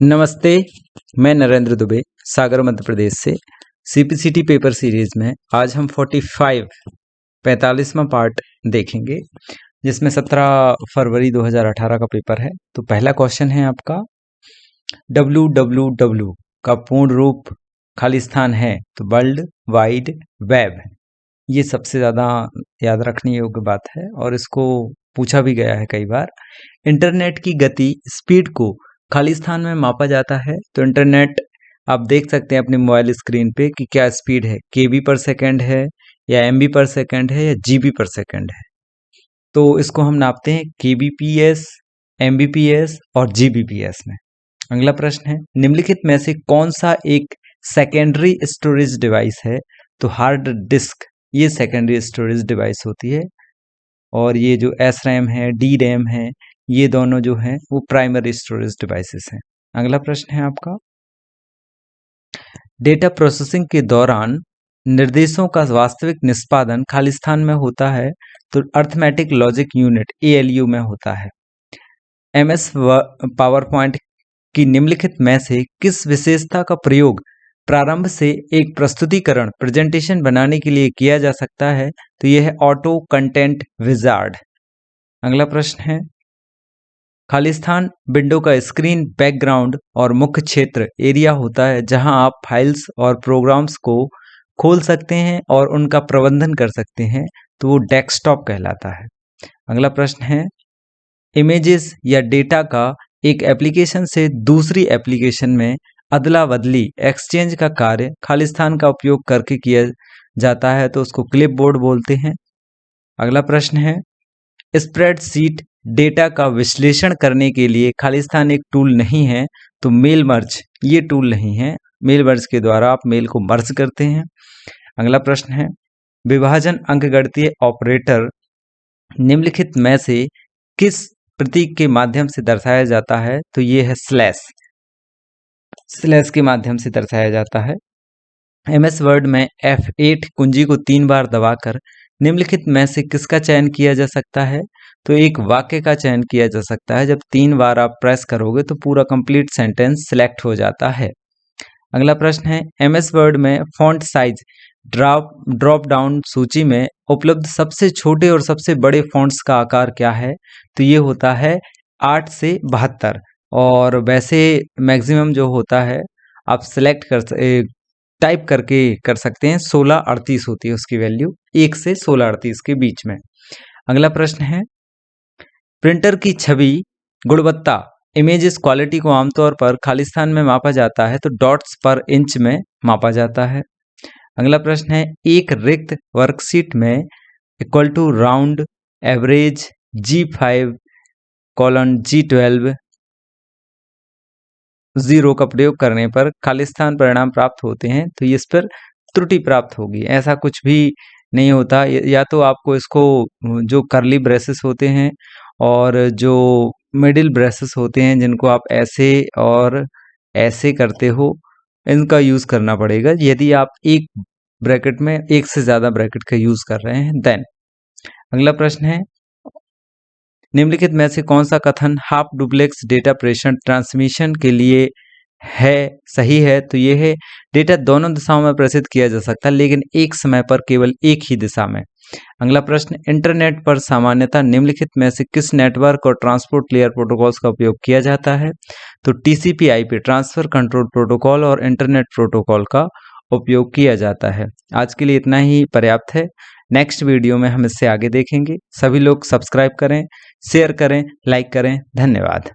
नमस्ते, मैं नरेंद्र दुबे सागर मध्य प्रदेश से सीपीसीटी पेपर सीरीज में आज हम 45वां पार्ट देखेंगे जिसमें 17 फरवरी 2018 का पेपर है। तो पहला क्वेश्चन है आपका www का पूर्ण रूप खालिस्तान है तो वर्ल्ड वाइड वेब। ये सबसे ज़्यादा याद रखने योग्य बात है और इसको पूछा भी गया है कई बार। इंटरनेट की गति स्पीड को खालिस्तान में मापा जाता है तो इंटरनेट आप देख सकते हैं अपने मोबाइल स्क्रीन पे कि क्या स्पीड है, केबी पर सेकंड है या एमबी पर सेकंड है या जीबी पर सेकंड है। तो इसको हम नापते हैं केबीपीएस, एमबीपीएस और जीबीपीएस में। अगला प्रश्न है निम्नलिखित में से कौन सा एक सेकेंडरी स्टोरेज डिवाइस है तो हार्ड डिस्क ये सेकेंडरी स्टोरेज डिवाइस होती है और ये जो एस रैम है, डी रैम है, ये दोनों जो हैं वो प्राइमरी स्टोरेज डिवाइसेस हैं। अगला प्रश्न है आपका डेटा प्रोसेसिंग के दौरान निर्देशों का वास्तविक निष्पादन खालिस्तान में होता है तो अर्थमेटिक लॉजिक यूनिट एएलयू में होता है। एमएस पावर पॉइंट की निम्नलिखित में से किस विशेषता का प्रयोग प्रारंभ से एक प्रस्तुतिकरण प्रेजेंटेशन बनाने के लिए किया जा सकता है तो यह है ऑटो कंटेंट विजार्ड। अगला प्रश्न है खालिस्तान विंडो का स्क्रीन बैकग्राउंड और मुख्य क्षेत्र एरिया होता है जहां आप फाइल्स और प्रोग्राम्स को खोल सकते हैं और उनका प्रबंधन कर सकते हैं तो वो डेस्कटॉप कहलाता है। अगला प्रश्न है इमेजेस या डेटा का एक एप्लीकेशन से दूसरी एप्लीकेशन में अदला बदली एक्सचेंज का कार्य खालिस्तान का उपयोग करके किया जाता है तो उसको क्लिपबोर्ड बोलते हैं। अगला प्रश्न है स्प्रेडशीट डेटा का विश्लेषण करने के लिए खालिस्तान एक टूल नहीं है तो मेल मर्ज ये टूल नहीं है। मेल मर्ज के द्वारा आप मेल को मर्ज करते हैं। अगला प्रश्न है विभाजन अंकगणितीय ऑपरेटर निम्नलिखित में से किस प्रतीक के माध्यम से दर्शाया जाता है तो ये है स्लैश के माध्यम से दर्शाया जाता है। एमएस वर्ड में F8 कुंजी को 3 बार दबाकर निम्नलिखित में से किसका चयन किया जा सकता है तो एक वाक्य का चयन किया जा सकता है। जब 3 बार आप प्रेस करोगे तो पूरा कंप्लीट सेंटेंस सिलेक्ट हो जाता है। अगला प्रश्न है एमएस वर्ड में फॉन्ट साइज ड्रॉप डाउन सूची में उपलब्ध सबसे छोटे और सबसे बड़े फॉन्ट्स का आकार क्या है तो ये होता है 8 से 72 और वैसे मैक्सिमम जो होता है आप सिलेक्ट टाइप करके कर सकते हैं 1638 होती है उसकी वैल्यू 1 से 1638 के बीच में। अगला प्रश्न है प्रिंटर की छवि गुणवत्ता इमेजेस क्वालिटी को आमतौर पर खालिस्तान में मापा जाता है तो डॉट्स पर इंच में मापा जाता है। अगला प्रश्न है एक रिक्त वर्कशीट में equal two round average G5:G12 0 का प्रयोग करने पर खालिस्तान परिणाम प्राप्त होते हैं तो इस पर त्रुटि प्राप्त होगी। ऐसा कुछ भी नहीं होता। या तो आपको इसको जो कर्ली ब्रेसेस होते हैं और जो मिडिल ब्रेसेस होते हैं जिनको आप ऐसे और ऐसे करते हो इनका यूज करना पड़ेगा यदि आप एक ब्रैकेट में एक से ज्यादा ब्रैकेट का यूज कर रहे हैं देन। अगला प्रश्न है निम्नलिखित में से कौन सा कथन हाफ डुप्लेक्स डेटा प्रेषण ट्रांसमिशन के लिए है सही है तो ये है डेटा दोनों दिशाओं में प्रेषित किया जा सकता है लेकिन एक समय पर केवल एक ही दिशा में। अगला प्रश्न इंटरनेट पर सामान्यतः निम्नलिखित में से किस नेटवर्क और ट्रांसपोर्ट लेयर प्रोटोकॉल्स का उपयोग किया जाता है तो TCP/IP ट्रांसफर कंट्रोल प्रोटोकॉल और इंटरनेट प्रोटोकॉल का उपयोग किया जाता है। आज के लिए इतना ही पर्याप्त है। नेक्स्ट वीडियो में हम इससे आगे देखेंगे। सभी लोग सब्सक्राइब करें, शेयर करें, लाइक करें। धन्यवाद।